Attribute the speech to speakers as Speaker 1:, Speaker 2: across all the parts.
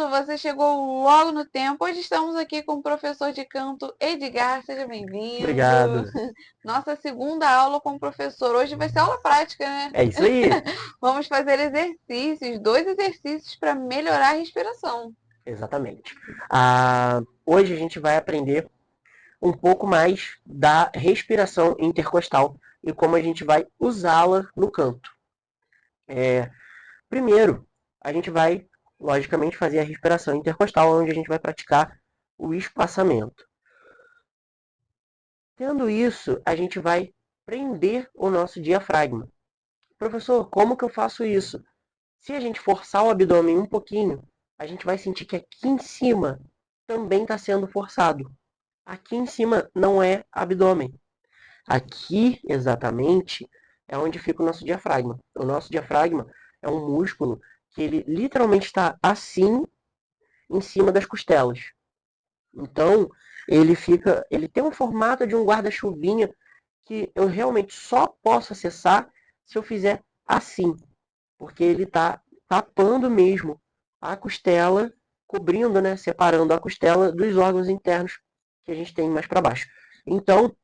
Speaker 1: você chegou logo no tempo. Hoje estamos aqui com o professor de canto Edgar, seja bem-vindo.
Speaker 2: Obrigado.
Speaker 1: Nossa segunda aula com o professor. Hoje vai ser aula prática, né?
Speaker 2: É isso aí.
Speaker 1: Vamos fazer exercícios, 2 exercícios para melhorar a respiração.
Speaker 2: Exatamente. Hoje a gente vai aprender um pouco mais da respiração intercostal e como a gente vai usá-la no canto. Primeiro, a gente vai, logicamente, fazer a respiração intercostal, onde a gente vai praticar o espaçamento. Tendo isso, a gente vai prender o nosso diafragma. Professor, como que eu faço isso? Se a gente forçar o abdômen um pouquinho, a gente vai sentir que aqui em cima também está sendo forçado. Aqui em cima não é abdômen. Aqui, exatamente, é onde fica o nosso diafragma. O nosso diafragma é um músculo que ele literalmente está assim em cima das costelas. Então, ele tem um formato de um guarda-chuvinha que eu realmente só posso acessar se eu fizer assim, porque ele está tapando mesmo a costela, cobrindo, né, separando a costela dos órgãos internos que a gente tem mais para baixo. Então,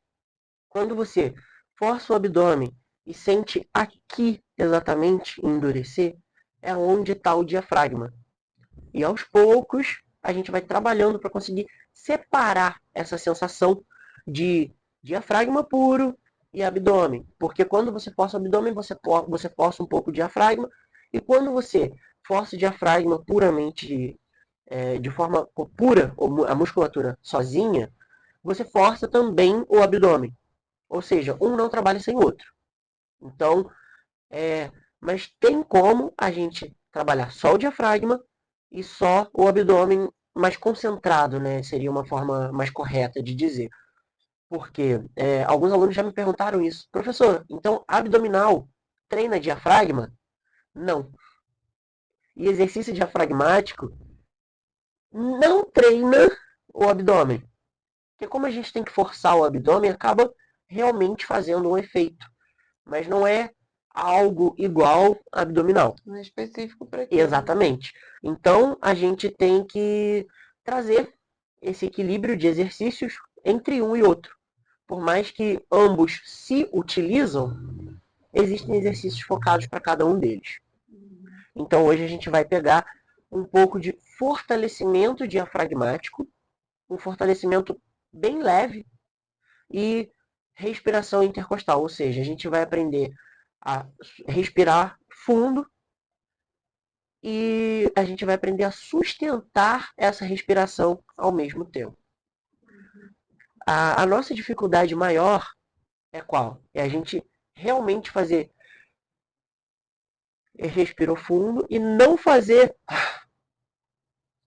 Speaker 2: quando você força o abdômen e sente aqui exatamente endurecer, é onde está o diafragma. E aos poucos a gente vai trabalhando para conseguir separar essa sensação de diafragma puro e abdômen. Porque quando você força o abdômen, você força um pouco o diafragma. E quando você força o diafragma puramente, de forma pura, a musculatura sozinha, você força também o abdômen. Ou seja, um não trabalha sem o outro. Então, mas tem como a gente trabalhar só o diafragma e só o abdômen mais concentrado, né? Seria uma forma mais correta de dizer. Porque alguns alunos já me perguntaram isso. Professor, então abdominal treina diafragma? Não. E exercício diafragmático não treina o abdômen. Porque como a gente tem que forçar o abdômen, acaba realmente fazendo um efeito. Mas não é algo igual abdominal.
Speaker 1: Não é específico para aquilo.
Speaker 2: Exatamente. Então, a gente tem que trazer esse equilíbrio de exercícios entre um e outro. Por mais que ambos se utilizam, existem exercícios focados para cada um deles. Então, hoje a gente vai pegar um pouco de fortalecimento diafragmático, um fortalecimento bem leve e respiração intercostal, ou seja, a gente vai aprender a respirar fundo e a gente vai aprender a sustentar essa respiração ao mesmo tempo. A nossa dificuldade maior é qual? É a gente realmente fazer respiro fundo e não fazer,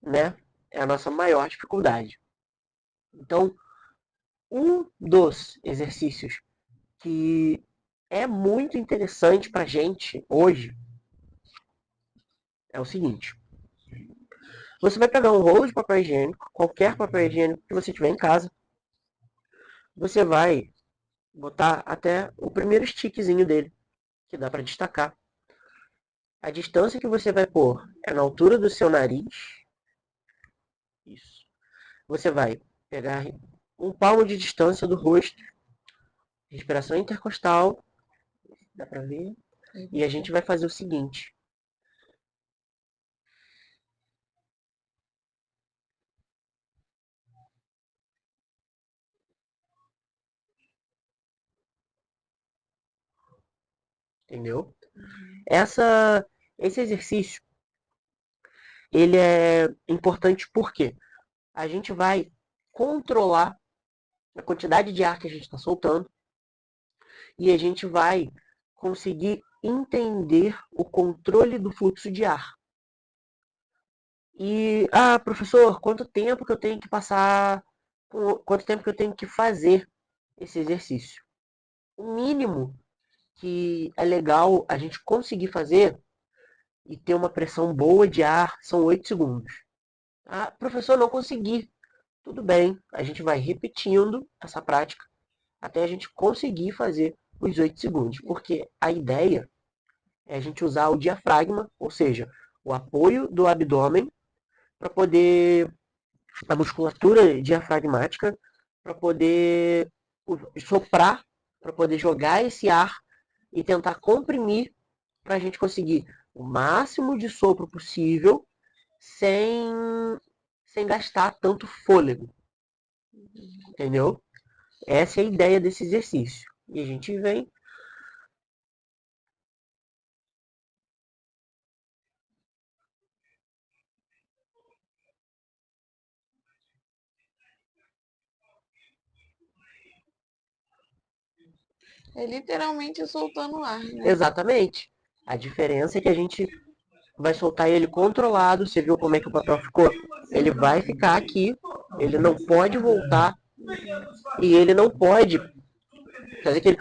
Speaker 2: né? É a nossa maior dificuldade. Então, um dos exercícios que é muito interessante para a gente hoje é o seguinte. Você vai pegar um rolo de papel higiênico, qualquer papel higiênico que você tiver em casa. Você vai botar até o primeiro stickzinho dele, que dá para destacar. A distância que você vai pôr é na altura do seu nariz. Isso. Você vai pegar um palmo de distância do rosto, respiração intercostal, dá para ver. E a gente vai fazer o seguinte. Entendeu? Esse exercício, ele é importante porque a gente vai controlar a quantidade de ar que a gente está soltando e a gente vai conseguir entender o controle do fluxo de ar. E, professor, quanto tempo que eu tenho que passar, quanto tempo que eu tenho que fazer esse exercício? O mínimo que é legal a gente conseguir fazer e ter uma pressão boa de ar são 8 segundos. Professor, não consegui. Tudo bem, a gente vai repetindo essa prática até a gente conseguir fazer os 8 segundos, porque a ideia é a gente usar o diafragma, ou seja, o apoio do abdômen para poder a musculatura diafragmática, para poder soprar, para poder jogar esse ar e tentar comprimir para a gente conseguir o máximo de sopro possível sem, sem gastar tanto fôlego, entendeu? Essa é a ideia desse exercício. E a gente vem.
Speaker 1: É literalmente soltando ar, né?
Speaker 2: Exatamente. A diferença é que a gente vai soltar ele controlado. Você viu como é que o papel ficou? Ele vai ficar aqui, ele não pode voltar e ele não pode fazer aquele.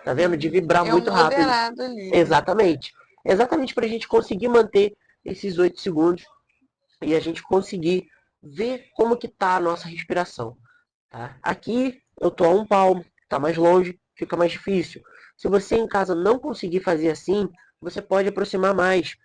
Speaker 2: Tá vendo? De vibrar
Speaker 1: É um
Speaker 2: muito rápido.
Speaker 1: moderado ali, né?
Speaker 2: Exatamente. Exatamente para a gente conseguir manter esses 8 segundos e a gente conseguir ver como que tá a nossa respiração. Tá? Aqui eu tô a um palmo, tá mais longe, fica mais difícil. Se você em casa não conseguir fazer assim, você pode aproximar mais.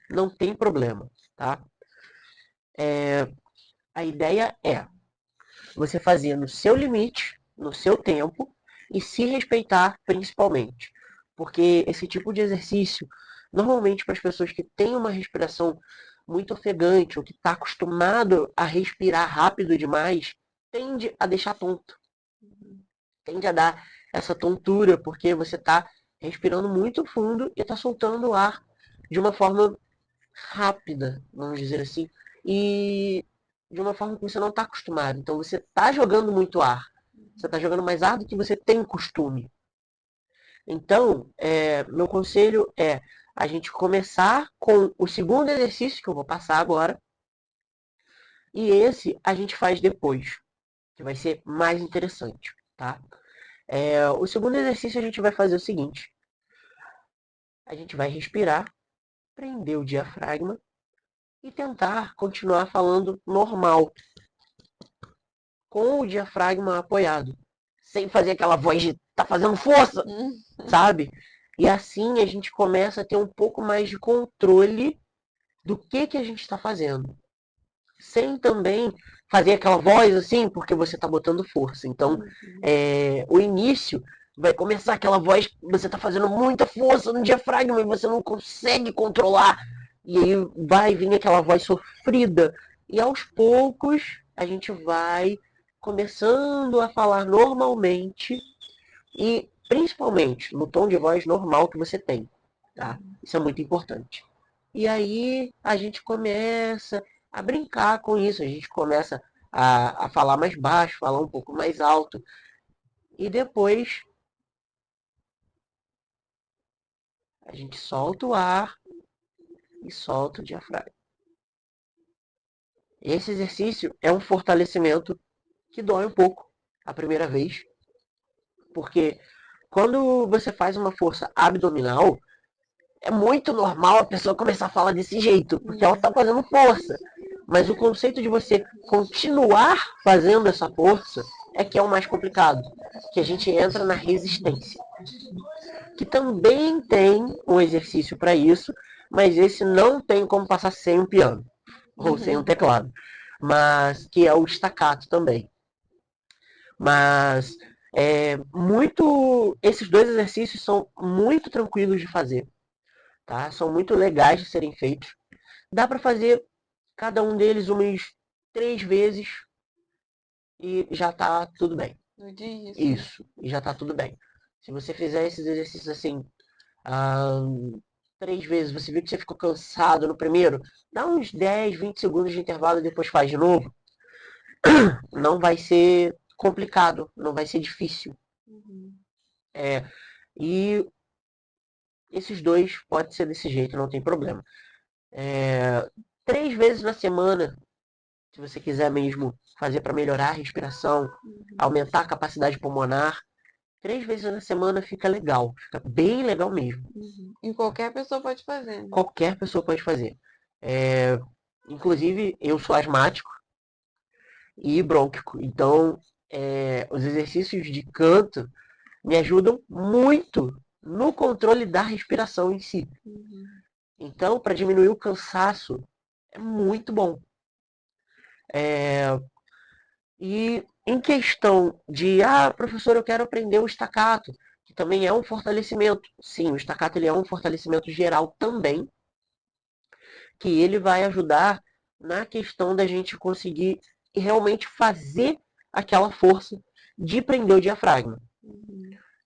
Speaker 2: Não tem problema, tá? A ideia é você fazer no seu limite, no seu tempo e se respeitar principalmente. Porque esse tipo de exercício, normalmente para as pessoas que têm uma respiração muito ofegante ou que está acostumado a respirar rápido demais, tende a deixar tonto. Tende a dar essa tontura, porque você está respirando muito fundo e está soltando o ar de uma forma rápida, vamos dizer assim, e de uma forma que você não está acostumado. Então você está jogando muito ar. Você está jogando mais ar do que você tem costume. Então, meu conselho é a gente começar com o segundo exercício que eu vou passar agora, e esse a gente faz depois, que vai ser mais interessante, tá? O segundo exercício a gente vai fazer o seguinte: a gente vai respirar, prender o diafragma e tentar continuar falando normal, com o diafragma apoiado, sem fazer aquela voz de tá fazendo força, sabe? E assim a gente começa a ter um pouco mais de controle do que a gente está fazendo, sem também fazer aquela voz assim, porque você está botando força. Então, o início vai começar aquela voz que você está fazendo muita força no diafragma e você não consegue controlar. E aí vai vir aquela voz sofrida. E aos poucos a gente vai começando a falar normalmente e principalmente no tom de voz normal que você tem. Tá? Isso é muito importante. E aí a gente começa a brincar com isso, a gente começa a falar mais baixo, falar um pouco mais alto. E depois a gente solta o ar e solta o diafragma. Esse exercício é um fortalecimento que dói um pouco a primeira vez, porque quando você faz uma força abdominal, é muito normal a pessoa começar a falar desse jeito, porque ela está fazendo força. Mas o conceito de você continuar fazendo essa força é que é o mais complicado, que a gente entra na resistência, que também tem um exercício para isso, mas esse não tem como passar sem um piano ou sem um teclado, mas que é o staccato também. Mas esses dois exercícios são muito tranquilos de fazer, tá? São muito legais de serem feitos. Dá para fazer cada um deles umas 3 vezes e já está tudo bem.
Speaker 1: No dia,
Speaker 2: Isso, e já está tudo bem. Se você fizer esses exercícios assim, 3 vezes, você viu que você ficou cansado no primeiro, dá uns 10, 20 segundos de intervalo e depois faz de novo. Não vai ser complicado, não vai ser difícil. E esses dois pode ser desse jeito, não tem problema. 3 vezes na semana, se você quiser mesmo fazer para melhorar a respiração, aumentar a capacidade pulmonar, 3 vezes na semana fica legal, fica bem legal mesmo.
Speaker 1: E qualquer pessoa pode fazer, né?
Speaker 2: Qualquer pessoa pode fazer. Inclusive, eu sou asmático e brônquico, então os exercícios de canto me ajudam muito no controle da respiração em si. Então, para diminuir o cansaço, é muito bom. E em questão de, professor, eu quero aprender o staccato, que também é um fortalecimento. Sim, o staccato ele é um fortalecimento geral também, que ele vai ajudar na questão da gente conseguir realmente fazer aquela força de prender o diafragma.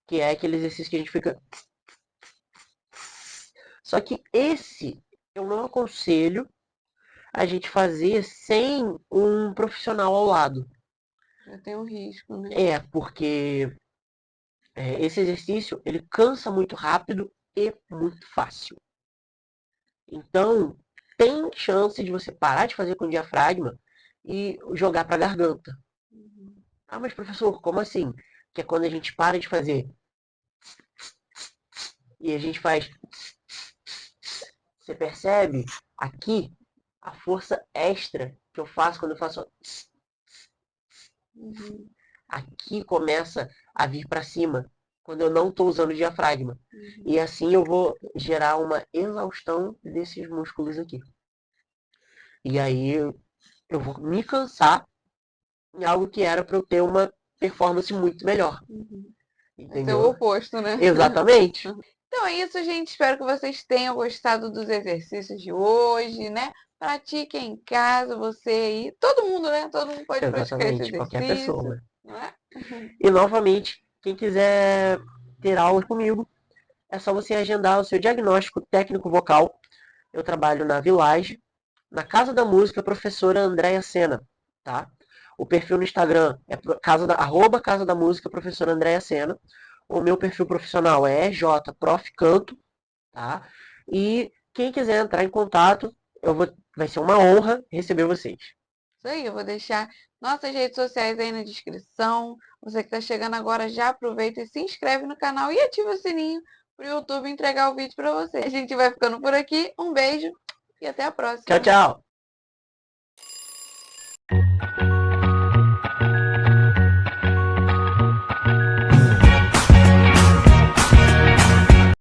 Speaker 2: Que é aquele exercício que a gente fica... Só que esse eu não aconselho a gente fazer sem um profissional ao lado.
Speaker 1: Já tem um risco, né?
Speaker 2: Porque esse exercício ele cansa muito rápido e muito fácil. Então, tem chance de você parar de fazer com o diafragma e jogar para a garganta. Mas professor, como assim? Que é quando a gente para de fazer e a gente faz... Você percebe aqui a força extra que eu faço quando eu faço... Aqui começa a vir para cima quando eu não estou usando o diafragma. E assim eu vou gerar uma exaustão desses músculos aqui. E aí eu vou me cansar em algo que era para eu ter uma performance muito melhor. Entendeu?
Speaker 1: É o oposto, né?
Speaker 2: Exatamente.
Speaker 1: Então é isso, gente. Espero que vocês tenham gostado dos exercícios de hoje, né? Pratiquem em casa, você aí. Todo mundo, né? Todo mundo pode praticar esse
Speaker 2: Exatamente,
Speaker 1: exercício.
Speaker 2: qualquer pessoa.
Speaker 1: Não é?
Speaker 2: E novamente, quem quiser ter aula comigo, é só você agendar o seu diagnóstico técnico vocal. Eu trabalho na Village, na Casa da Música, professora Andréia Sena, tá? O perfil no Instagram é @Casa da Música, professora Andréia Sena. O meu perfil profissional é EJProfCanto, tá? E quem quiser entrar em contato, vai ser uma honra receber vocês.
Speaker 1: Isso aí, eu vou deixar nossas redes sociais aí na descrição. Você que está chegando agora, já aproveita e se inscreve no canal e ativa o sininho para o YouTube entregar o vídeo para você. A gente vai ficando por aqui. Um beijo e até a próxima.
Speaker 2: Tchau, tchau!